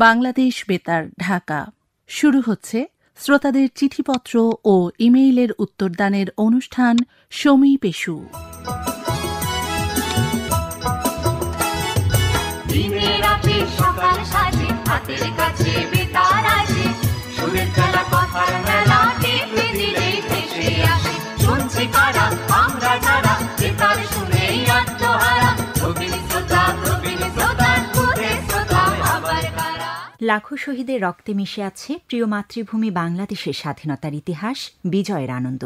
বাংলাদেশ বেতার ঢাকা। শুরু হচ্ছে শ্রোতাদের চিঠিপত্র ও ইমেইলের উত্তরদানের অনুষ্ঠান সমী পেশু। সকাল সাজে হাতের কাছে বেতার আছে, সুরের খেলা কথার মেলা টেপে দিলেই ভেসে আসে। শুনছি কারা আমরা যারা বেতার শুনেই আত্মহারা, প্রবীণ শ্রোতা খুদে শ্রোতা আবার কারা। লাখো শহীদের রক্তে মিশে আছে প্রিয় মাতৃভূমি বাংলাদেশের স্বাধীনতার ইতিহাস, বিজয়ের আনন্দ।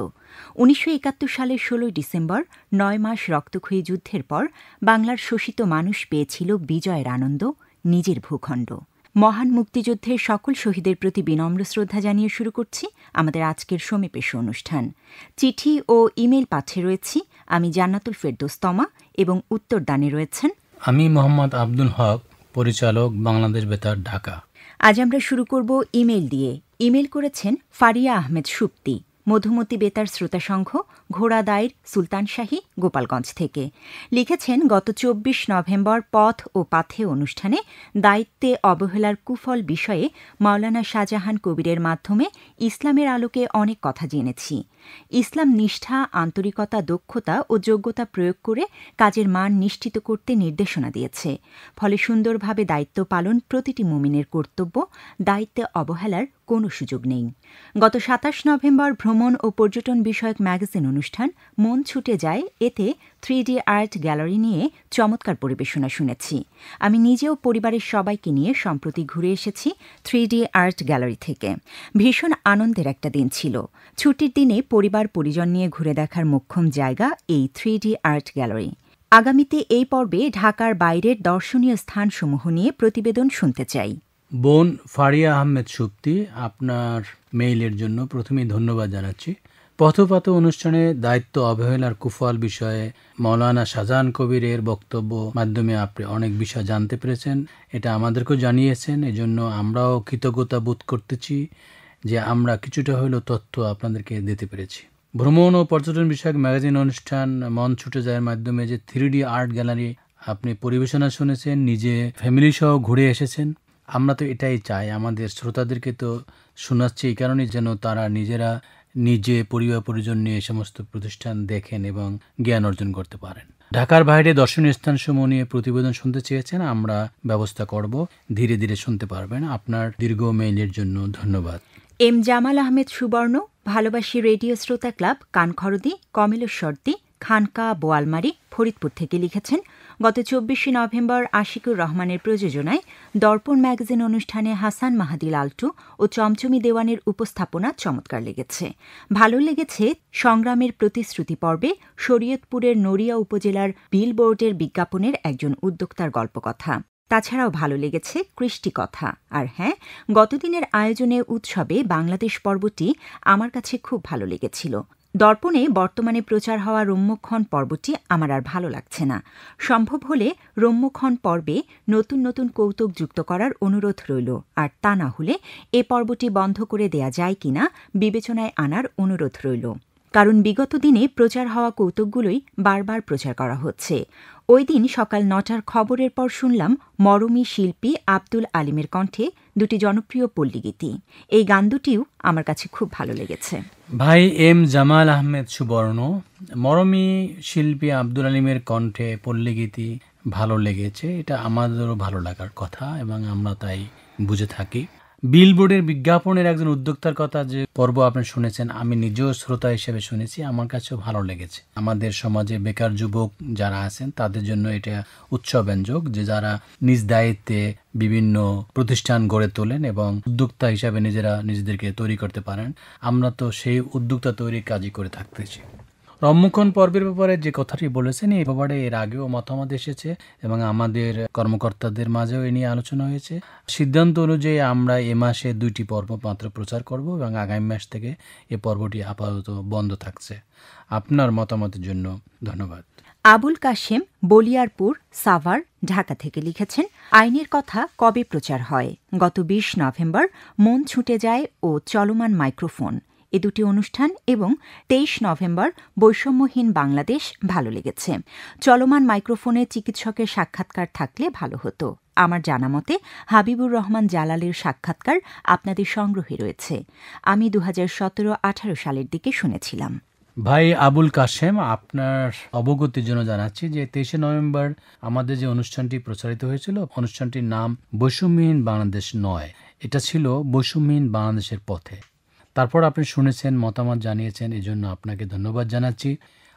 1971 সালের 16 ডিসেম্বর 9 মাস রক্তক্ষয়ী যুদ্ধের পর বাংলার শোষিত মানুষ পেয়েছিল বিজয়ের আনন্দ, নিজের ভূখণ্ড। মহান মুক্তিযুদ্ধের সকল শহীদের প্রতি বিনম্র শ্রদ্ধা জানিয়ে শুরু করছি আমাদের আজকের সমী পেশু অনুষ্ঠান। চিঠি ও ইমেল পাঠে রয়েছি আমি জান্নাতুল ফেরদৌস তমা এবং উত্তরদানে রয়েছেন আমি মোহাম্মদ আব্দুল হক, পরিচালক, বাংলাদেশ বেতার ঢাকা। আজ আমরা শুরু করব ইমেল দিয়ে। ইমেল করেছেন ফারিয়া আহমেদ সুপ্তি, মধুমতি বেতার শ্রোতা সংঘ, ঘোড়াদাইর, সুলতানশাহী, গোপালগঞ্জ থেকে। লিখেছেন, গত 24 নভেম্বর পথ ও পাথে অনুষ্ঠানে দায়িত্বে অবহেলার কুফল বিষয়ে মাওলানা শাহজাহান কবিরের মাধ্যমে ইসলামের আলোকে অনেক কথা জেনেছি। ইসলাম নিষ্ঠা, আন্তরিকতা, দক্ষতা ও যোগ্যতা প্রয়োগ করে কাজের মান নিশ্চিত করতে নির্দেশনা দিয়েছে। ফলে সুন্দরভাবে দায়িত্ব পালন প্রতিটি মুমিনের কর্তব্য, দায়িত্বে অবহেলার কোনো সুযোগ নেই। গত 27 নভেম্বর ভ্রমণ ও পর্যটন বিষয়ক ম্যাগাজিন অনুষ্ঠান মন ছুটে যায়, এতে 3D আর্ট গ্যালারি নিয়ে চমৎকার পরিবেশনা শুনেছি। আমি নিজেও পরিবারের সবাইকে নিয়ে সম্প্রতি ঘুরে এসেছি 3D আর্ট গ্যালারি থেকে। ভীষণ আনন্দের একটা দিন ছিল। ছুটির দিনে পরিবার পরিজন নিয়ে ঘুরে দেখার মোক্ষম জায়গা এই 3D আর্ট গ্যালারি। আগামীতে এই পর্বে ঢাকার বাইরের দর্শনীয় স্থানসমূহ নিয়ে প্রতিবেদন শুনতে চাই। বোন ফারিয়া আহমেদ সুপ্তি, আপনার মেইলের জন্য প্রথমেই ধন্যবাদ জানাচ্ছি। পথপাত অনুষ্ঠানে দায়িত্ব অবহেলার কুফল বিষয়ে মাওলানা শাহজাহান কবিরের বক্তব্য মাধ্যমে আপনি অনেক বিষয় জানতে পেরেছেন। এটা আমাদেরকেও জানিয়েছেন, এজন্য আমরাও কৃতজ্ঞতা বোধ করতেছি যে আমরা কিছুটা হলেও তথ্য আপনাদেরকে দিতে পেরেছি। ভ্রমণ ও পর্যটন বিষয়ক ম্যাগাজিন অনুষ্ঠান মন ছুটে যাওয়ার মাধ্যমে যে 3D আর্ট গ্যালারি আপনি পরিবেশনা শুনেছেন, নিজে ফ্যামিলি সহ ঘুরে এসেছেন। আমরা তো এটাই চাই, আমাদের শ্রোতাদেরকে তো শোনাচ্ছি এই কারণে যেন তারা নিজেরা নিজে পরিবার পরিজন নিয়ে সমস্ত প্রতিষ্ঠান দেখেন এবং জ্ঞান অর্জন করতে পারেন। ঢাকার বাইরে দর্শনীয় স্থানসমূহ নিয়ে প্রতিবেদন শুনতে চেয়েছেন, আমরা ব্যবস্থা করব, ধীরে ধীরে শুনতে পারবেন। আপনার দীর্ঘ মেইলের জন্য ধন্যবাদ। এম জামাল আহমেদ সুবর্ণ, ভালোবাসি রেডিও শ্রোতা ক্লাব, কানখরদি, কমলেশ্বরদী, খানকা, বোয়ালমারি, ফরিদপুর থেকে লিখেছেন, গত 24 নভেম্বর আশিকুর রহমানের প্রযোজনায় দর্পণ ম্যাগাজিন অনুষ্ঠানে হাসান মাহাদি লালটু ও চমচমি দেওয়ানের উপস্থাপনা চমৎকার লেগেছে। ভালো লেগেছে সংগ্রামের প্রতিশ্রুতি পর্বে শরীয়তপুরের নড়িয়া উপজেলার বিলবোর্ডের বিজ্ঞাপনের একজন উদ্যোক্তার গল্পকথা। তাছাড়াও ভালো লেগেছে কৃষ্টি কথা। আর হ্যাঁ, গতদিনের আয়োজনে উৎসবে বাংলাদেশ পর্বটি আমার কাছে খুব ভালো লেগেছিল। দর্পণে বর্তমানে প্রচার হওয়া রম্যক্ষণ পর্বটি আমার আর ভালো লাগছে না। সম্ভব হলে রম্যক্ষণ পর্বে নতুন নতুন কৌতুক যুক্ত করার অনুরোধ রইল, আর তা না হলে এ পর্বটি বন্ধ করে দেয়া যায় কিনা বিবেচনায় আনার অনুরোধ রইল। কারণ বিগত দিনে প্রচার হওয়া কৌতুকগুলোই বারবার প্রচার করা হচ্ছে। ওই দিন সকাল 9টার খবরের পর শুনলাম মরমী শিল্পী আব্দুল আলিমের কণ্ঠে দুটি জনপ্রিয় পল্লীগীতি। এই গান দুটিও আমার কাছে খুব ভালো লেগেছে। ভাই এম জামাল আহমেদ সুবর্ণ, মরমী শিল্পী আব্দুল আলিমের কণ্ঠে পল্লীগীতি ভালো লেগেছে, এটা আমাদেরও ভালো লাগার কথা এবং আমরা তাই বুঝে থাকি। বিলবোর্ডের বিজ্ঞাপনের একজন উদ্যোক্তার কথা যে পর্ব আপনি শুনেছেন, আমি নিজেও শ্রোতা হিসেবে শুনেছি, আমার কাছেও ভালো লেগেছে। আমাদের সমাজে বেকার যুবক যারা আছেন তাদের জন্য এটা উৎসব্যঞ্জক, যে যারা নিজ দায়িত্বে বিভিন্ন প্রতিষ্ঠান গড়ে তোলেন এবং উদ্যোক্তা হিসাবে নিজেরা নিজেদেরকে তৈরি করতে পারেন। আমরা তো সেই উদ্যোক্তা তৈরির কাজই করে থাকতেছি। রম্যক্ষণ পর্বের ব্যাপারে যে কথাটি বলেছেন, এই ব্যাপারে এর আগেও মতামত এসেছে এবং আমাদের কর্মকর্তাদের মাঝেও এ নিয়ে আলোচনা হয়েছে। সিদ্ধান্ত অনুযায়ী আমরা এ মাসে 2টি পর্ব মাত্র প্রচার করব এবং আগামী মাস থেকে এ পর্বটি আপাতত বন্ধ থাকছে। আপনার মতামতের জন্য ধন্যবাদ। আবুল কাশেম, বলিয়ারপুর, সাভার, ঢাকা থেকে লিখেছেন, আইনের কথা কবে প্রচার হয়? গত 20 নভেম্বর মন ছুটে যায় ও চলমান মাইক্রোফোন, এ দুটি অনুষ্ঠান এবং 23 নভেম্বর বৈষম্যহীন বাংলাদেশ ভালো লেগেছে। চলমান মাইক্রোফোনে চিকিৎসকের সাক্ষাৎকার থাকলে ভালো হতো। আমার জানা মতে হাবিবুর রহমান জালালের সাক্ষাৎকার আপনাদের সংগ্রহে রয়েছে। আমি 2017-18 সালের দিকে শুনেছিলাম। ভাই আবুল কাশেম, আপনার অবগতির জন্য জানাচ্ছি যে 23 নভেম্বর আমাদের যে অনুষ্ঠানটি প্রচারিত হয়েছিল, অনুষ্ঠানটির নাম বৈষম্যহীন বাংলাদেশ নয়, এটা ছিল বৈষম্যহীন বাংলাদেশের পথে। তারপর আপনি শুনেছেন, মতামত জানিয়েছেন, এই জন্য আপনাকে ধন্যবাদ জানাচ্ছি।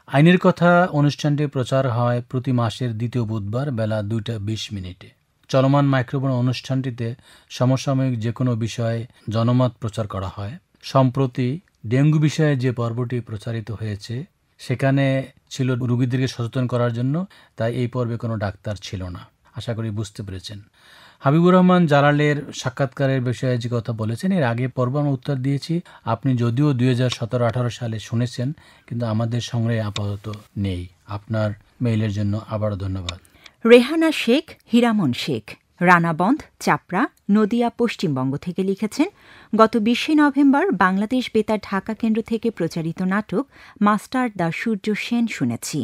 আইনের কথা অনুষ্ঠানটি প্রচার হয় প্রতি মাসের দ্বিতীয় বুধবার বেলা 2:20। চলমান মাইক্রোফোন অনুষ্ঠানটিতে সমসাময়িক যে কোনো বিষয়ে জনমত প্রচার করা হয়। সম্প্রতি ডেঙ্গু বিষয়ে যে পর্বটি প্রচারিত হয়েছে সেখানে ছিল রোগীদেরকে সচেতন করার জন্য, তাই এই পর্বে কোনো ডাক্তার ছিল না। আশা করি বুঝতে পেরেছেন। হাবিবুর রহমান জালালের সাক্ষাৎকারের বিষয়ে যে কথা বলেছেন, এর আগে পর্ব আমরা উত্তর দিয়েছি। আপনি যদিও 2017-18 সালে শুনেছেন, কিন্তু আমাদের সংগ্রহে আপাতত নেই। আপনার মেইলের জন্য আবারও ধন্যবাদ। রেহানা শেখ, হীরামন শেখ, রানাবন্ধ, চাপড়া, নদিয়া, পশ্চিমবঙ্গ থেকে লিখেছেন, গত 20 নভেম্বর বাংলাদেশ বেতার ঢাকা কেন্দ্র থেকে প্রচারিত নাটক মাস্টার দ্য সূর্য সেন শুনেছি।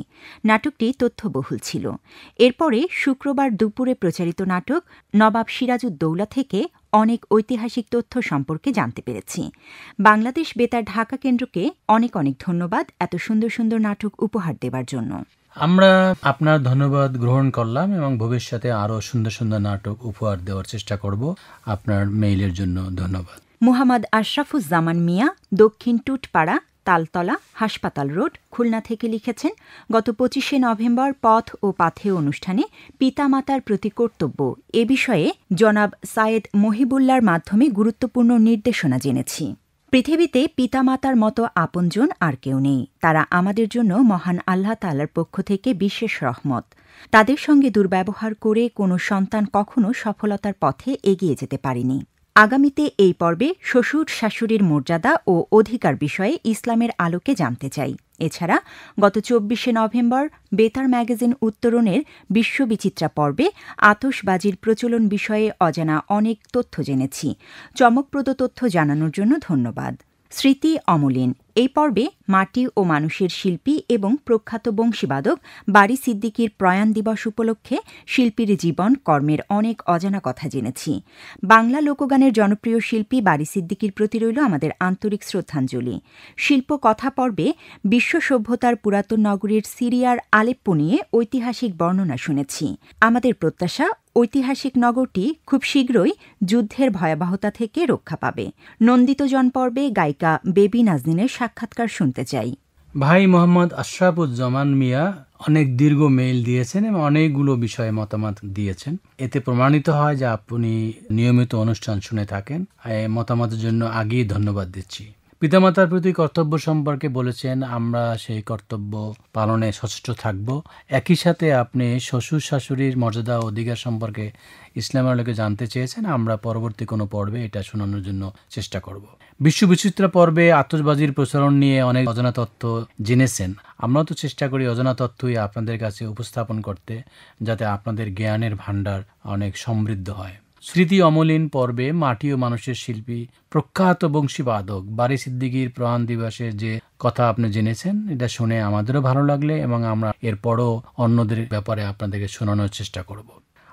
নাটকটি তথ্যবহুল ছিল। এরপরে শুক্রবার দুপুরে প্রচারিত নাটক নবাব সিরাজউদ্দৌলা থেকে অনেক ঐতিহাসিক তথ্য সম্পর্কে জানতে পেরেছি। বাংলাদেশ বেতার ঢাকা কেন্দ্রকে অনেক অনেক ধন্যবাদ এত সুন্দর সুন্দর নাটক উপহার দেবার জন্য। আমরা আপনার ধন্যবাদ গ্রহণ করলাম এবং ভবিষ্যতে আরও সুন্দর সুন্দর নাটক উপহার দেওয়ার চেষ্টা করব। আপনার মেইলের জন্য ধন্যবাদ। মুহাম্মদ আশরাফুজ্জামান মিয়া, দক্ষিণ টুটপাড়া, তালতলা, হাসপাতাল রোড, খুলনা থেকে লিখেছেন, গত 25 নভেম্বর পথ ও পাথেয় অনুষ্ঠানে পিতামাতার প্রতি কর্তব্য এ বিষয়ে জনাব সায়েদ মহিবুল্লাহর মাধ্যমে গুরুত্বপূর্ণ নির্দেশনা জেনেছি। পৃথিবীতে পিতামাতার মতো আপনজন আর কেউ নেই। তারা আমাদের জন্য মহান আল্লাহ তাআলার পক্ষ থেকে বিশেষ রহমত। তাদের সঙ্গে দুর্ব্যবহার করে কোনো সন্তান কখনো সফলতার পথে এগিয়ে যেতে পারেনি। আগামীতে এই পর্বে শ্বশুর শাশুড়ির মর্যাদা ও অধিকার বিষয়ে ইসলামের আলোকে জানতে চাই। এছাড়া গত 24 নভেম্বর বেতার ম্যাগাজিন উত্তরণের বিশ্ববিচিত্রা পর্বে আতশবাজির প্রচলন বিষয়ে অজানা অনেক তথ্য জেনেছি। চমকপ্রদ তথ্য জানানোর জন্য ধন্যবাদ। স্মৃতি অমলিন, এই পর্বে মাটি ও মানুষের শিল্পী এবং প্রখ্যাত বংশীবাদক বারী সিদ্দিকীর প্রয়াণ দিবস উপলক্ষে শিল্পীর জীবন কর্মের অনেক অজানা কথা জেনেছি। বাংলা লোকগানের জনপ্রিয় শিল্পী বারী সিদ্দিকীর প্রতি রইল আমাদের আন্তরিক শ্রদ্ধাঞ্জলি। শিল্প কথা পর্বে বিশ্ব সভ্যতার পুরাতন নগরীর সিরিয়ার আলেপ্পো নিয়ে ঐতিহাসিক বর্ণনা শুনেছি। আমাদের প্রত্যাশা ঐতিহাসিক নগরটি খুব শীঘ্রই যুদ্ধের ভয়াবহতা থেকে রক্ষা পাবে। নন্দিতজন পর্বে গায়িকা বেবি নাজনীনের সাক্ষাৎকার শুনতে চাই। ভাই মোহাম্মদ আশরাফুজ্জামান মিয়া অনেক দীর্ঘ মেইল দিয়েছেন এবং অনেকগুলো বিষয়ে মতামত দিয়েছেন। এতে প্রমাণিত হয় যে আপনি নিয়মিত অনুষ্ঠান শুনে থাকেন। মতামতের জন্য আগেই ধন্যবাদ দিচ্ছি। পিতামাতার প্রতি কর্তব্য সম্পর্কে বলেছেন, আমরা সেই কর্তব্য পালনে সচেষ্ট থাকব। একই সাথে আপনি শ্বশুর শাশুড়ির মর্যাদা ও অধিকার সম্পর্কে ইসলামের আলোকে জানতে চেয়েছেন। আমরা পরবর্তী কোনো পর্বে এটা শোনানোর জন্য চেষ্টা করব। বিশ্ববিচিত্রা পর্বে আতশবাজির প্রচলন নিয়ে অনেক অজানা তথ্য জেনেছেন। আমরাও তো চেষ্টা করি অজানা তথ্যই আপনাদের কাছে উপস্থাপন করতে, যাতে আপনাদের জ্ঞানের ভাণ্ডার অনেক সমৃদ্ধ হয়। স্মৃতি অমলিন পর্বে মাটি ও মানুষের শিল্পী প্রখ্যাত বংশীবাদক বারী সিদ্দিকীর প্রয়াণ দিবসের যে কথা আপনি জেনেছেন, এটা শুনে আমাদেরও ভালো লাগলে এবং আমরা এরপরও অন্যদের ব্যাপারে আপনাদেরকে শোনানোর চেষ্টা করব।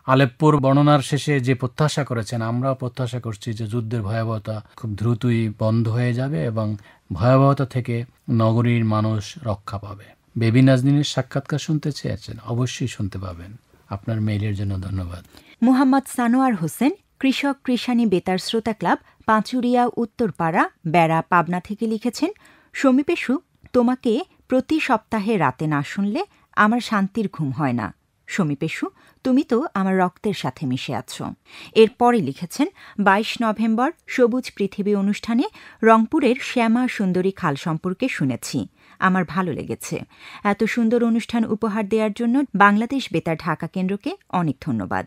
আলেপ্পোর বর্ণনার শেষে যে প্রত্যাশা করেছেন, আমরাও প্রত্যাশা করছি যে যুদ্ধের ভয়াবহতা খুব দ্রুতই বন্ধ হয়ে যাবে এবং ভয়াবহতা থেকে নগরীর মানুষ রক্ষা পাবে। বেবি নাজনীনের সাক্ষাৎকার শুনতে চেয়েছেন, অবশ্যই শুনতে পাবেন। আপনার মেইলের জন্য ধন্যবাদ। মুহাম্মদ সানোয়ার হোসেন, কৃষক কৃষাণী বেতার শ্রোতা ক্লাব, পাঁচুরিয়া, উত্তরপাড়া, বেড়া, পাবনা থেকে লিখেছেন, সমীপেশু, তোমাকে প্রতি সপ্তাহে রাতে না শুনলে আমার শান্তির ঘুম হয় না। সমীপেশু, তুমি তো আমার রক্তের সাথে মিশে আছো। এরপরে লিখেছেন, 22 নভেম্বর সবুজ পৃথিবী অনুষ্ঠানে রংপুরের শ্যামা সুন্দরী খাল সম্পর্কে শুনেছি। আমার ভালো লেগেছে। এত সুন্দর অনুষ্ঠান উপহার দেওয়ার জন্য বাংলাদেশ বেতার ঢাকা কেন্দ্রকে অনেক ধন্যবাদ।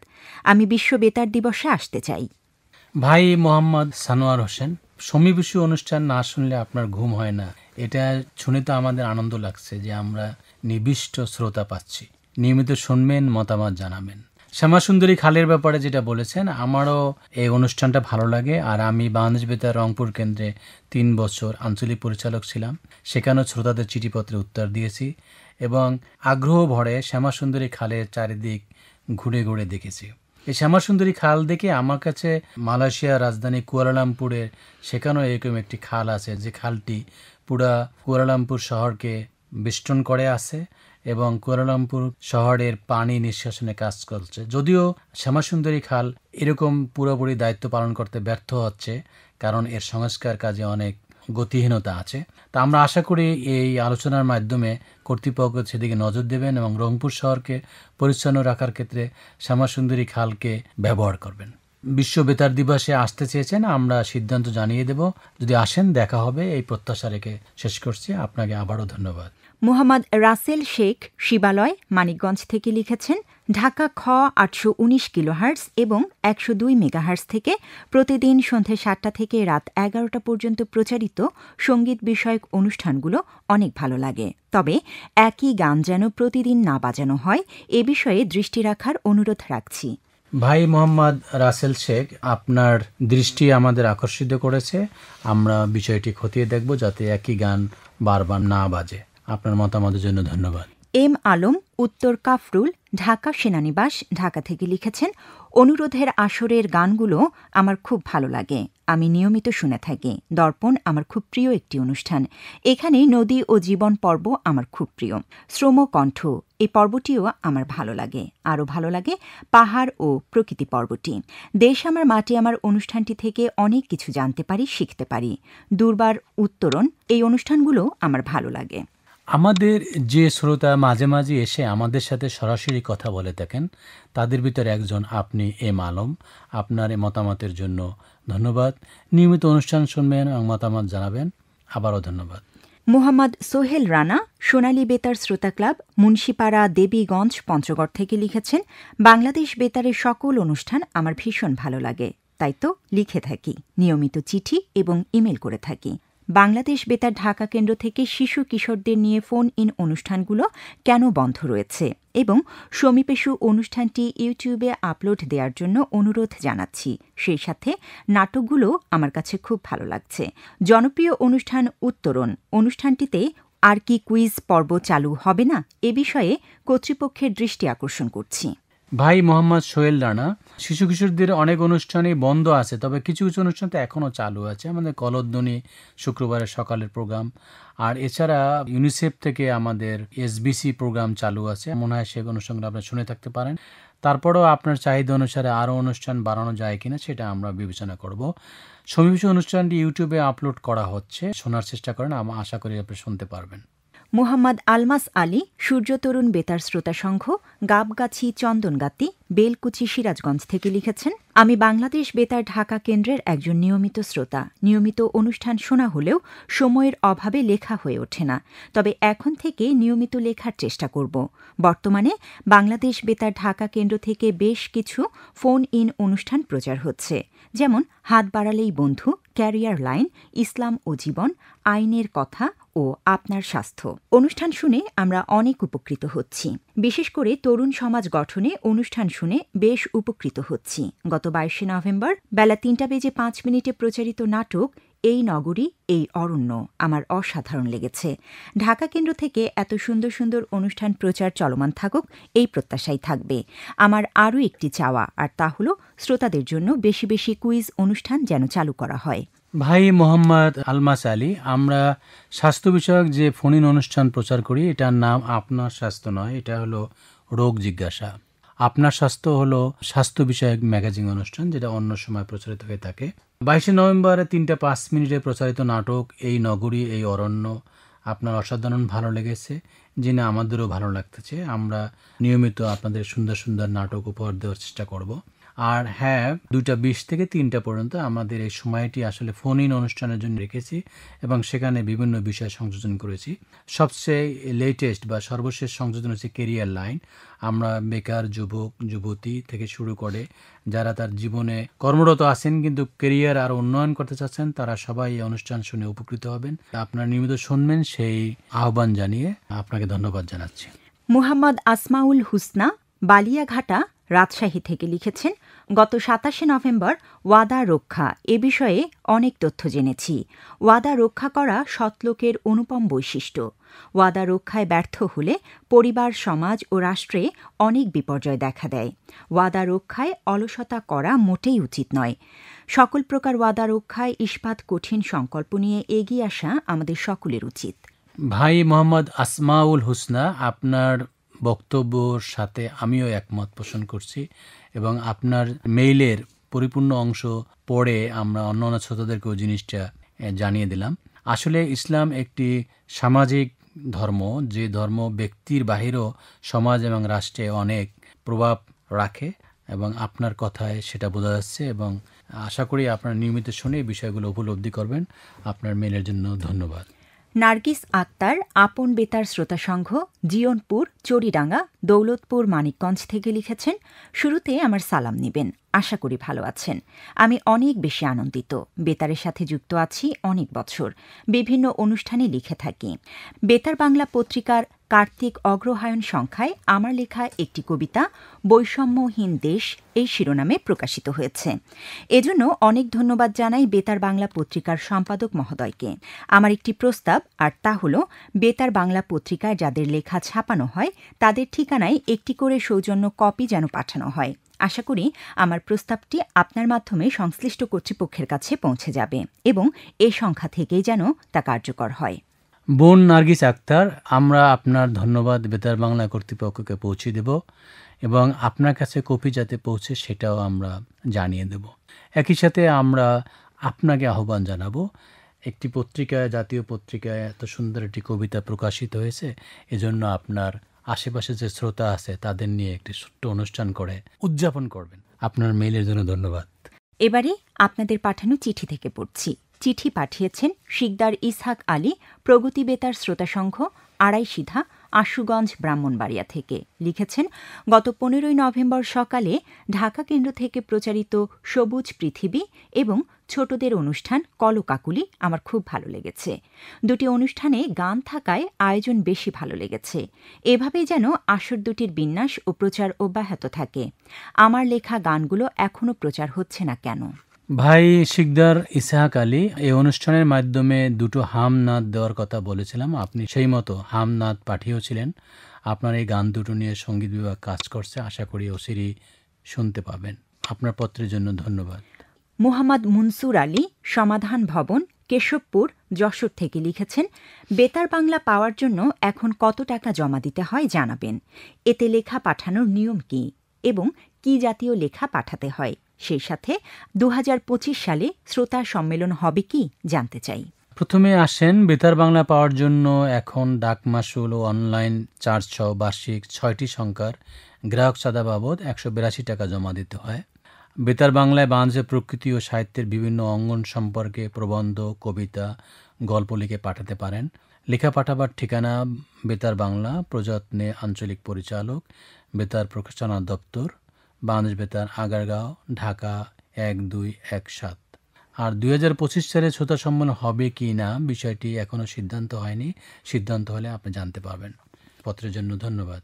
আমি বিশ্ব বেতার দিবসে আসতে চাই। ভাই মোহাম্মদ সানোয়ার হোসেন, সমীপেশু অনুষ্ঠান না শুনলে আপনার ঘুম হয় না, এটা শুনে তো আমাদের আনন্দ লাগছে যে আমরা নিবিষ্ট শ্রোতা পাচ্ছি। নিয়মিত শুনবেন, মতামত জানাবেন। শ্যামাসুন্দরী খালের ব্যাপারে যেটা বলেছেন, আমারও এই অনুষ্ঠানটা ভালো লাগে। আর আমি বাংলাদেশ বেতার রংপুর কেন্দ্রে 3 বছর আঞ্চলিক পরিচালক ছিলাম, সেখানেও শ্রোতাদের চিঠিপত্রে উত্তর দিয়েছি এবং আগ্রহ ভরে শ্যামাসুন্দরী খালের চারিদিক ঘুরে ঘুরে দেখেছি। এই শ্যামাসুন্দরী খাল দেখে আমার কাছে মালয়েশিয়ার রাজধানী কুয়ালালামপুরের সেখানেও এরকম একটি খাল আছে, যে খালটি পুরা কুয়ালালামপুর শহরকে বেষ্টন করে আছে এবং কুয়ালালামপুর শহরের পানি নিষ্কাশনে কাজ করছে। যদিও শ্যামাসুন্দরী খাল এরকম পুরোপুরি দায়িত্ব পালন করতে ব্যর্থ হচ্ছে, কারণ এর সংস্কার কাজে অনেক গতিহীনতা আছে। তা আমরা আশা করি এই আলোচনার মাধ্যমে কর্তৃপক্ষ সেদিকে নজর দেবেন এবং রংপুর শহরকে পরিচ্ছন্ন রাখার ক্ষেত্রে শ্যামাসুন্দরী খালকে ব্যবহার করবেন। বিশ্ব বেতার দিবসে আসতে চেয়েছেন, আমরা সিদ্ধান্ত জানিয়ে দেব। যদি আসেন দেখা হবে, এই প্রত্যাশা রেখে শেষ করছি। আপনাকে আবারও ধন্যবাদ। মোহাম্মদ রাসেল শেখ শিবালয় মানিকগঞ্জ থেকে লিখেছেন, ঢাকা খ 819 কিলোহার্টজ এবং 102 মেগাহার্টজ থেকে প্রতিদিন সন্ধ্যে 7টা থেকে রাত 11টা পর্যন্ত প্রচারিত সঙ্গীত বিষয়ক অনুষ্ঠানগুলো অনেক ভালো লাগে। তবে একই গান যেন প্রতিদিন না বাজানো হয়, এ বিষয়ে দৃষ্টি রাখার অনুরোধ রাখছি। ভাই মোহাম্মদ রাসেল শেখ, আপনার দৃষ্টি আমাদের আকর্ষিত করেছে। আমরা বিষয়টি খতিয়ে দেখব যাতে একই গান বারবার না বাজে। আপনার মতামতের জন্য ধন্যবাদ। এম আলম উত্তর কাফরুল ঢাকা সেনানিবাস ঢাকা থেকে লিখেছেন, অনুরোধের আসরের গানগুলো আমার খুব ভালো লাগে, আমি নিয়মিত শুনে থাকি। দর্পণ আমার খুব প্রিয় একটি অনুষ্ঠান, এখানে নদী ও জীবন পর্ব আমার খুব প্রিয়। শ্রমকণ্ঠ এই পর্বটিও আমার ভালো লাগে। আরও ভালো লাগে পাহাড় ও প্রকৃতি পর্বটি। দেশ আমার মাটি আমার অনুষ্ঠানটি থেকে অনেক কিছু জানতে পারি, শিখতে পারি। দুর্বার উত্তরণ এই অনুষ্ঠানগুলো আমার ভালো লাগে। আমাদের যে শ্রোতা মাঝে মাঝে এসে আমাদের সাথে সরাসরি কথা বলে থাকেন, তাদের ভিতরে একজন আপনি এম আলম। আপনার এই মতামতের জন্য ধন্যবাদ। নিয়মিত অনুষ্ঠান শুনবেন এবং মতামত জানাবেন। আবারও ধন্যবাদ। মোহাম্মদ সোহেল রানা সোনালী বেতার শ্রোতা ক্লাব মুন্সিপাড়া দেবীগঞ্জ পঞ্চগড় থেকে লিখেছেন, বাংলাদেশ বেতারের সকল অনুষ্ঠান আমার ভীষণ ভালো লাগে, তাই তো লিখে থাকি, নিয়মিত চিঠি এবং ইমেল করে থাকি। বাংলাদেশ বেতার ঢাকা কেন্দ্র থেকে শিশু কিশোরদের নিয়ে ফোন ইন অনুষ্ঠানগুলো কেন বন্ধ রয়েছে এবং সমীপেশু অনুষ্ঠানটি ইউটিউবে আপলোড দেওয়ার জন্য অনুরোধ জানাচ্ছি। সেই সাথে নাটকগুলো আমার কাছে খুব ভালো লাগছে। জনপ্রিয় অনুষ্ঠান উত্তরণ অনুষ্ঠানটিতে আর কি কুইজ পর্ব চালু হবে না, এ বিষয়ে কর্তৃপক্ষের দৃষ্টি আকর্ষণ করছি। ভাই মোহাম্মদ সোহেল রানা, শিশু কিশোরদের অনেক অনুষ্ঠানই বন্ধ আছে, তবে কিছু কিছু অনুষ্ঠান তো এখনও চালু আছে। আমাদের কলধ্বনি শুক্রবারের সকালের প্রোগ্রাম, আর এছাড়া ইউনিসেফ থেকে আমাদের এসবিসি প্রোগ্রাম চালু আছে। মনে হয় সেই অনুষ্ঠানগুলো আপনারা শুনে থাকতে পারেন। তারপরেও আপনার চাহিদা অনুসারে আরও অনুষ্ঠান বাড়ানো যায় কিনা সেটা আমরা বিবেচনা করব। সমীপেশু অনুষ্ঠানটি ইউটিউবে আপলোড করা হচ্ছে, শোনার চেষ্টা করেন, আশা করি আপনি শুনতে পারবেন। মোহাম্মদ আলমাস আলী সূর্য তরুণ বেতার শ্রোতা সংঘ গাবগাছি চন্দনগাতি বেলকুচি সিরাজগঞ্জ থেকে লিখেছেন, আমি বাংলাদেশ বেতার ঢাকা কেন্দ্রের একজন নিয়মিত শ্রোতা। নিয়মিত অনুষ্ঠান শোনা হলেও সময়ের অভাবে লেখা হয়ে ওঠে না, তবে এখন থেকে নিয়মিত লেখার চেষ্টা করব। বর্তমানে বাংলাদেশ বেতার ঢাকা কেন্দ্র থেকে বেশ কিছু ফোন ইন অনুষ্ঠান প্রচার হচ্ছে, যেমন হাত বাড়ালেই বন্ধু, ক্যারিয়ার লাইন, ইসলাম ও জীবন, আইনের কথা ও আপনার স্বাস্থ্য। অনুষ্ঠান শুনে আমরা অনেক উপকৃত হচ্ছি। বিশেষ করে তরুণ সমাজ গঠনে অনুষ্ঠান শুনে বেশ উপকৃত হচ্ছি। গত 22 নভেম্বর বেলা 3:05 প্রচারিত নাটক এই নগরী এই অরণ্য আমার অসাধারণ লেগেছে। ঢাকা কেন্দ্র থেকে এত সুন্দর সুন্দর অনুষ্ঠান প্রচার চলমান থাকুক, এই প্রত্যাশাই থাকবে। আমার আরও একটি চাওয়া, আর তা হল শ্রোতাদের জন্য বেশি বেশি কুইজ অনুষ্ঠান যেন চালু করা হয়। ভাই মোহাম্মদ আলমাস আলী, আমরা স্বাস্থ্য বিষয়ক যে ফোন ইন অনুষ্ঠান প্রচার করি, এটার নাম আপনার স্বাস্থ্য নয়, এটা হলো রোগ জিজ্ঞাসা। আপনার স্বাস্থ্য হলো স্বাস্থ্য বিষয়ক ম্যাগাজিন অনুষ্ঠান, যেটা অন্য সময় প্রচারিত হয়ে থাকে। 22 নভেম্বরে 3:05 প্রচারিত নাটক এই নগরী এই অরণ্য আপনার অসাধারণ ভালো লেগেছে, জেনে আমাদেরও ভালো লাগতেছে। আমরা নিয়মিত আপনাদের সুন্দর সুন্দর নাটক উপহার দেওয়ার চেষ্টা করব। আর হ্যাঁ, 2:20 থেকে 3টা পর্যন্ত আমাদের এই সময়টি আসলে ফোন ইন অনুষ্ঠানের জন্য রেখেছি এবং সেখানে বিভিন্ন বিষয় সংযোজন করেছি। সবচেয়ে লেটেস্ট বা সর্বশেষ সংযোজন হচ্ছে কেরিয়ার লাইন। আমরা বেকার যুবক যুবতী থেকে শুরু করে যারা তার জীবনে কর্মরত আছেন কিন্তু কেরিয়ার আরও উন্নয়ন করতে চাচ্ছেন, তারা সবাই এই অনুষ্ঠান শুনে উপকৃত হবেন। আপনারা নিয়মিত শুনবেন সেই আহ্বান জানিয়ে আপনাকে ধন্যবাদ জানাচ্ছি। মুহাম্মদ আসমাউল হুসনা বালিয়াঘাটা রাজশাহী থেকে লিখেছেন, গত ২৭ নভেম্বর ওয়াদা রক্ষা এ বিষয়ে অনেক তথ্য জেনেছি। ওয়াদা রক্ষা করা সৎলোকের অনুপম বৈশিষ্ট্য। ওয়াদা রক্ষায় ব্যর্থ হলে পরিবার, সমাজ ও রাষ্ট্রে অনেক বিপর্যয় দেখা দেয়। ওয়াদা রক্ষায় অলসতা করা মোটেই উচিত নয়। সকল প্রকার ওয়াদা রক্ষায় ইস্পাত কঠিন সংকল্প নিয়ে এগিয়ে আসা আমাদের সকলের উচিত। ভাই মোহাম্মদ আসমাউল হুসনা, আপনার বক্তব্যর সাথে আমিও একমত পোষণ করছি এবং আপনার মেইলের পরিপূর্ণ অংশ পড়ে আমরা অন্যান্য শ্রোতাদেরকেও জিনিসটা জানিয়ে দিলাম। আসলে ইসলাম একটি সামাজিক ধর্ম, যে ধর্ম ব্যক্তির বাহিরেও সমাজ এবং রাষ্ট্রে অনেক প্রভাব রাখে এবং আপনার কথায় সেটা বোঝা যাচ্ছে এবং আশা করি আপনার নিয়মিত শুনে এই বিষয়গুলো উপলব্ধি করবেন। আপনার মেইলের জন্য ধন্যবাদ। নার্গিস আক্তার আপন বেতার শ্রোতা সংঘ, জিয়নপুর, চরিডাঙ্গা, দৌলতপুর, মানিকগঞ্জ থেকে লিখেছেন, শুরুতে আমার সালাম নিবেন। আশা করি ভালো আছেন। আমি অনেক বেশি আনন্দিত। বেতারের সাথে যুক্ত আছি অনেক বছর। বিভিন্ন অনুষ্ঠানে লিখে থাকি। বেতার বাংলা পত্রিকার কার্তিক অগ্রহায়ণ সংখ্যায় আমার লেখা একটি কবিতা বৈষম্যহীন দেশ এই শিরোনামে প্রকাশিত হয়েছে। এজন্য অনেক ধন্যবাদ জানাই বেতার বাংলা পত্রিকার সম্পাদক মহোদয়কে। আমার একটি প্রস্তাব, আর তা হল বেতার বাংলা পত্রিকায় যাদের লেখা ছাপানো হয় তাদের ঠিকানায় একটি করে সৌজন্য কপি যেন পাঠানো হয়। আশা করি আমার প্রস্তাবটি আপনার মাধ্যমে সংশ্লিষ্ট কর্তৃপক্ষের কাছে পৌঁছে যাবে এবং এ সংখ্যা থেকেই যেন তা কার্যকর হয়। বোন নার্গিস আক্তার, আমরা আপনার ধন্যবাদ বেতার বাংলা কর্তৃপক্ষকে পৌঁছে দেব এবং আপনার কাছে কপি যাতে পৌঁছে সেটাও আমরা জানিয়ে দেব। একই সাথে আমরা আপনাকে আহ্বান জানাবো, একটি পত্রিকায়, জাতীয় পত্রিকায় এত সুন্দর একটি কবিতা প্রকাশিত হয়েছে, এজন্য আপনার আশেপাশে যে শ্রোতা আছে তাদের নিয়ে একটি ছোট্ট অনুষ্ঠান করে উদযাপন করবেন। আপনার মেইলের জন্য ধন্যবাদ। এবারে আপনাদের পাঠানো চিঠি থেকে পড়ছি। চিঠি পাঠিয়েছেন শিকদার ইসহাক আলী, প্রগতি বেতার শ্রোতা সংঘ, আড়াইসিধা, আশুগঞ্জ, ব্রাহ্মণবাড়িয়া থেকে লিখেছেন, গত ১৫ নভেম্বর সকালে ঢাকা কেন্দ্র থেকে প্রচারিত সবুজ পৃথিবী এবং ছোটদের অনুষ্ঠান কলকাকুলি আমার খুব ভালো লেগেছে। দুটি অনুষ্ঠানে গান থাকায় আয়োজন বেশি ভালো লেগেছে। এভাবেই যেন আসর দুটির বিন্যাস ও প্রচার অব্যাহত থাকে। আমার লেখা গানগুলো এখনও প্রচার হচ্ছে না কেন? ভাই শিকদার ইসহাক আলী, এই অনুষ্ঠানের মাধ্যমে দুটো হাম নাদ দেওয়ার কথা বলেছিলাম, আপনি সেই মতো হাম নাদ পাঠিয়েছিলেন। আপনার এই গান দুটো নিয়ে সঙ্গীত বিভাগ কাজ করছে, আশা করি অচিরেই শুনতে পাবেন। আপনার পত্রের জন্য ধন্যবাদ। মুহাম্মদ মুনসুর আলী, সমাধান ভবন, কেশবপুর, যশোর থেকে লিখেছেন, বেতার বাংলা পাওয়ার জন্য এখন কত টাকা জমা দিতে হয় জানাবেন। এতে লেখা পাঠানোর নিয়ম কি এবং কি জাতীয় লেখা পাঠাতে হয়, সেই সাথে ২০২৫ সালে শ্রোতা সম্মেলন হবে কি জানতে চাই। প্রথমে আসেন, বেতার বাংলা পাওয়ার জন্য এখন ডাক মাশুল ও অনলাইন চার্জ সহ বার্ষিক ৬টি সংখ্যার গ্রাহক চাঁদা বাবদ ১৮২ টাকা জমা দিতে হয়। বেতার বাংলায় বাংলাদেশের প্রকৃতি ও সাহিত্যের বিভিন্ন অঙ্গন সম্পর্কে প্রবন্ধ, কবিতা, গল্প লিখে পাঠাতে পারেন। লেখা পাঠাবার ঠিকানা বেতার বাংলা, প্রযত্নে আঞ্চলিক পরিচালক, বেতার প্রকাশনা দপ্তর, বাংলাদেশ বেতার, আগারগাঁও, ঢাকা ১২১৭। আর ২০২৫ সালে শ্রোতা সম্মেলন হবে কি না বিষয়টি এখনও সিদ্ধান্ত হয়নি। সিদ্ধান্ত হলে আপনি জানতে পারবেন। পত্রের জন্য ধন্যবাদ।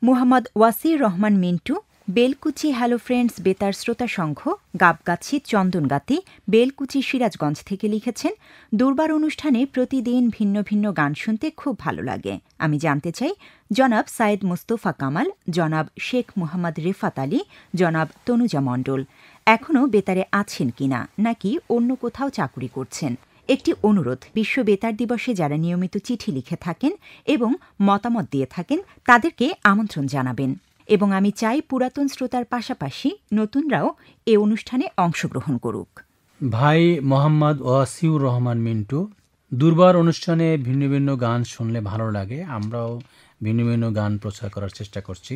মুহাম্মদ ওয়াসির রহমান মিন্টু, বেলকুচি হ্যালো ফ্রেন্ডস বেতার শ্রোতা সংঘ, গাবগাছি, চন্দনগাতি, বেলকুচি, সিরাজগঞ্জ থেকে লিখেছেন, দুর্বার অনুষ্ঠানে প্রতিদিন ভিন্ন ভিন্ন গান শুনতে খুব ভালো লাগে। আমি জানতে চাই, জনাব সাইদ মুস্তফা কামাল, জনাব শেখ মুহাম্মদ রেফাত আলী, জনাব তনুজা মণ্ডল এখনও বেতারে আছেন কিনা, নাকি অন্য কোথাও চাকুরি করছেন? একটি অনুরোধ, বিশ্ব বেতার দিবসে যারা নিয়মিত চিঠি লিখে থাকেন এবং মতামত দিয়ে থাকেন তাদেরকে আমন্ত্রণ জানাবেন। এবং আমি চাই পুরাতন শ্রোতার পাশাপাশি নতুনরাও এ অনুষ্ঠানে অংশগ্রহণ করুক। ভাই মোহাম্মদ ওয়াসিউর রহমান মিন্টু, দুর্বার অনুষ্ঠানে ভিন্ন ভিন্ন গান শুনলে ভালো লাগে। আমরাও ভিন্ন ভিন্ন গান প্রচার করার চেষ্টা করছি।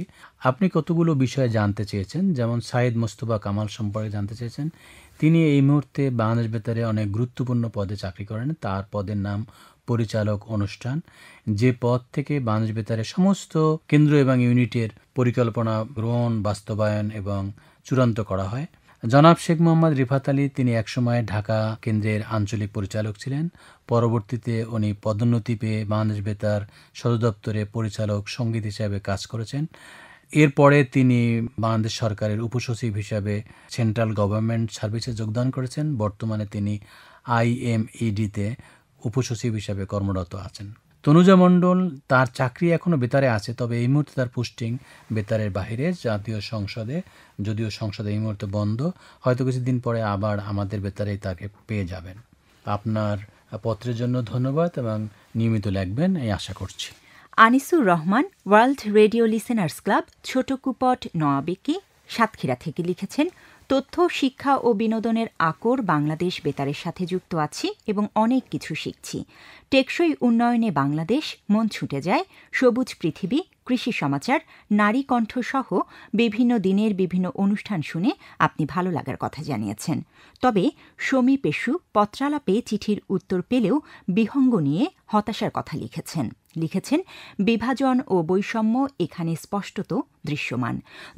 আপনি কতগুলো বিষয়ে জানতে চেয়েছেন, যেমন সাইদ মুস্তফা কামাল সম্পর্কে জানতে চেয়েছেন। তিনি এই মুহূর্তে বাংলাদেশ বেতারে অনেক গুরুত্বপূর্ণ পদে চাকরি করেন। তার পদের নাম পরিচালক অনুষ্ঠান, যে পদ থেকে বাংলাদেশ বেতারের সমস্ত কেন্দ্র এবং ইউনিটের পরিকল্পনা গ্রহণ, বাস্তবায়ন এবং চূড়ান্ত করা হয়। জনাব শেখ মোহাম্মদ রিফাত আলী, তিনি একসময় ঢাকা কেন্দ্রের আঞ্চলিক পরিচালক ছিলেন। পরবর্তীতে উনি পদোন্নতি পেয়ে বাংলাদেশ বেতার সদর দপ্তরে পরিচালক সঙ্গীত হিসাবে কাজ করেছেন। এরপরে তিনি বাংলাদেশ সরকারের উপসচিব হিসাবে সেন্ট্রাল গভর্নমেন্ট সার্ভিসে যোগদান করেছেন। বর্তমানে তিনি IMED-তে উপসচিব হিসাবে কর্মরত আছেন। তনুজা মণ্ডল, তার চাকরি এখনও বেতারে আছে, তবে এই মুহূর্তে তার পোস্টিং বেতারের বাইরে জাতীয় সংসদে, যদিও সংসদে এই মুহূর্তে বন্ধ, হয়তো কিছুদিন পরে আবার আমাদের বেতারেই তাকে পেয়ে যাবেন। আপনার পত্রের জন্য ধন্যবাদ এবং নিয়মিত লিখবেন এই আশা করছি। Anisur Rahman, world radio listeners club, ছোট কুপট, নোয়াবেকি, সাতক্ষীরা থেকে লিখেছেন, তথ্য, শিক্ষা ও বিনোদনের আকর বাংলাদেশ বেতারের সাথে যুক্ত আছি এবং অনেক কিছু শিখছি। টেকসই উন্নয়নে বাংলাদেশ, মন ছুটে যায়, সবুজ পৃথিবী, কৃষি সমাচার, নারী কণ্ঠ সহ বিভিন্ন দিনের বিভিন্ন অনুষ্ঠান শুনে আপনি ভালো লাগার কথা জানিয়েছেন। তবে সমী পেশু পত্রালাপে চিঠির উত্তর পেলেও বিহঙ্গ নিয়ে হতাশার কথা লিখেছেন বিভাজন ও বৈষম্য এখানে স্পষ্টত দৃশ্যমান।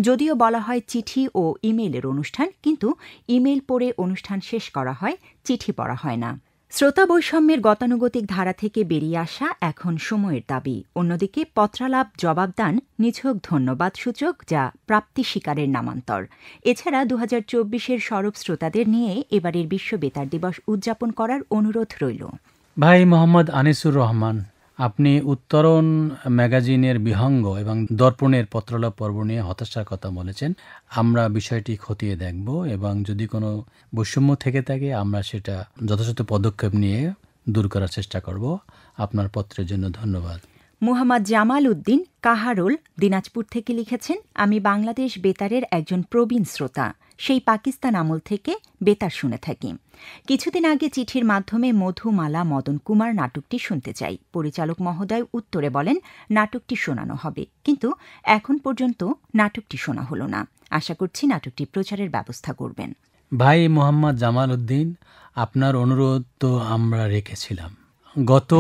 যদিও বলা হয় চিঠি ও ইমেইলের অনুষ্ঠান, কিন্তু ইমেইল পড়ে অনুষ্ঠান শেষ করা হয়, চিঠি পড়া হয় না। শ্রোতা বৈষম্যের গতানুগতিক ধারা থেকে বেরিয়ে আসা এখন সময়ের দাবি। অন্যদিকে পত্রালাপ জবাবদান নিছক ধন্যবাদ সূচক, যা প্রাপ্তি স্বীকারের নামান্তর। এছাড়া 2024-এর সরব শ্রোতাদের নিয়ে এবারের বিশ্ব বেতার দিবস উদযাপন করার অনুরোধ রইল। ভাই মোহাম্মদ আনিসুর রহমান, আপনি উত্তরণ ম্যাগাজিনের বিহঙ্গ এবং দর্পণের পত্রালাপ পর্ব নিয়ে হতাশার কথা বলেছেন। আমরা বিষয়টি খতিয়ে দেখব এবং যদি কোনো বৈষম্য থেকে থাকে আমরা সেটা যথাযথ পদক্ষেপ নিয়ে দূর করার চেষ্টা করব। আপনার পত্রের জন্য ধন্যবাদ। মুহাম্মদ জামাল উদ্দিন কাহারোল, দিনাজপুর থেকে লিখেছেন, আমি বাংলাদেশ বেতারের একজন প্রবীণ শ্রোতা। সেই পাকিস্তান আমল থেকে বেতার শুনে থাকি। কিছুদিন আগে চিঠির মাধ্যমে মধুমালা মদন কুমার নাটকটি শুনতে চাই। পরিচালক মহোদয় উত্তরে বলেন নাটকটি শোনানো হবে, কিন্তু এখন পর্যন্ত নাটকটি শোনা হলো না। আশা করছি নাটকটি প্রচারের ব্যবস্থা করবেন। ভাই মোহাম্মদ জামাল উদ্দিন, আপনার অনুরোধ তো আমরা রেখেছিলাম। গত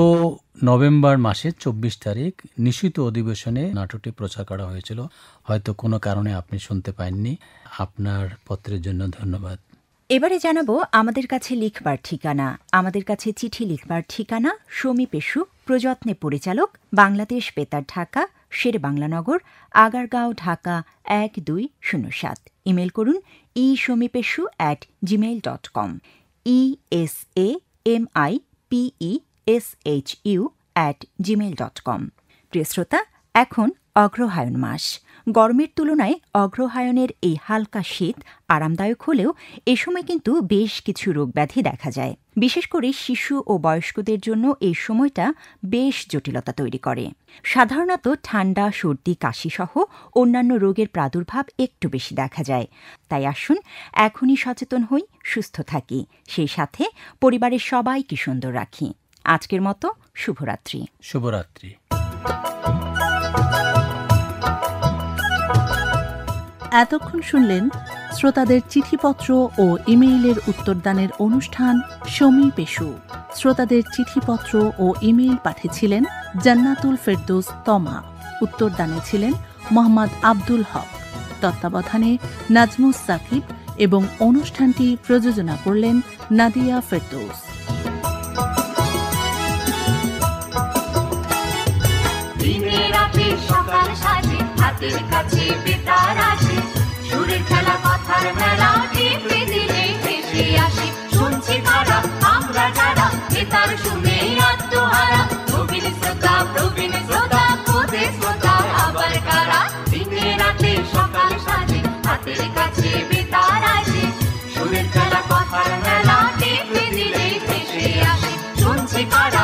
নভেম্বর মাসের 24 তারিখ নিশ্চিত অধিবেশনে নাটকটি প্রচার করা হয়েছিল, হয়তো কোনো কারণে আপনি শুনতে পাননি। আপনার পত্রের জন্য ধন্যবাদ। এবারে জানাবো আমাদের কাছে লিখবার ঠিকানা। আমাদের কাছে চিঠি লিখবার ঠিকানা সমী পেশু, প্রযত্নে পরিচালক, বাংলাদেশ বেতার, ঢাকা, শেরেবাংলানগর, আগারগাঁও, ঢাকা 1207। ইমেল করুন isomipeshu@gmail.com, esamipeshu@gmail.com। প্রিয় শ্রোতা, এখন অগ্রহায়ণ মাস। গরমের তুলনায় অগ্রহায়ণের এই হালকা শীত আরামদায়ক হলেও এ সময় কিন্তু বেশ কিছু রোগব্যাধি দেখা যায়। বিশেষ করে শিশু ও বয়স্কদের জন্য এই সময়টা বেশ জটিলতা তৈরি করে। সাধারণত ঠান্ডা, সর্দি, কাশি সহ অন্যান্য রোগের প্রাদুর্ভাব একটু বেশি দেখা যায়। তাই আসুন এখনই সচেতন হই, সুস্থ থাকি, সেই সাথে পরিবারের সবাইকে সুন্দর রাখি। আজকের মতো শুভরাত্রি। শুভরাত্রি। এতক্ষণ শুনলেন শ্রোতাদের চিঠিপত্র ও ইমেইলের উত্তরদানের অনুষ্ঠান সমী পেশু। শ্রোতাদের চিঠিপত্র ও ইমেইল পাঠিয়েছিলেন জান্নাতুল ফেরদৌস তমা। উত্তরদানে ছিলেন মোহাম্মদ আব্দুল হক। তত্ত্বাবধানে নাজমুস সাকিব এবং অনুষ্ঠানটি প্রযোজনা করলেন নাদিয়া ফেরদৌস। সকাল সাজে হাতের কাছে বেতার আসে, সুরের খেলা কথার মেলা টিপে দিলে ভেসে আসে। শুনছি কারা আমরা যারা বেতার শুনে আত্মহারা, প্রবীণ শ্রোতা খোদে শ্রোতার আবার কারা। দিনে রাতে সকাল সাজে হাতের কাছে বেতার আসে, সুরের খেলা কথার মেলা টিপে দিলে ভেসে আসে। শুনছি কারা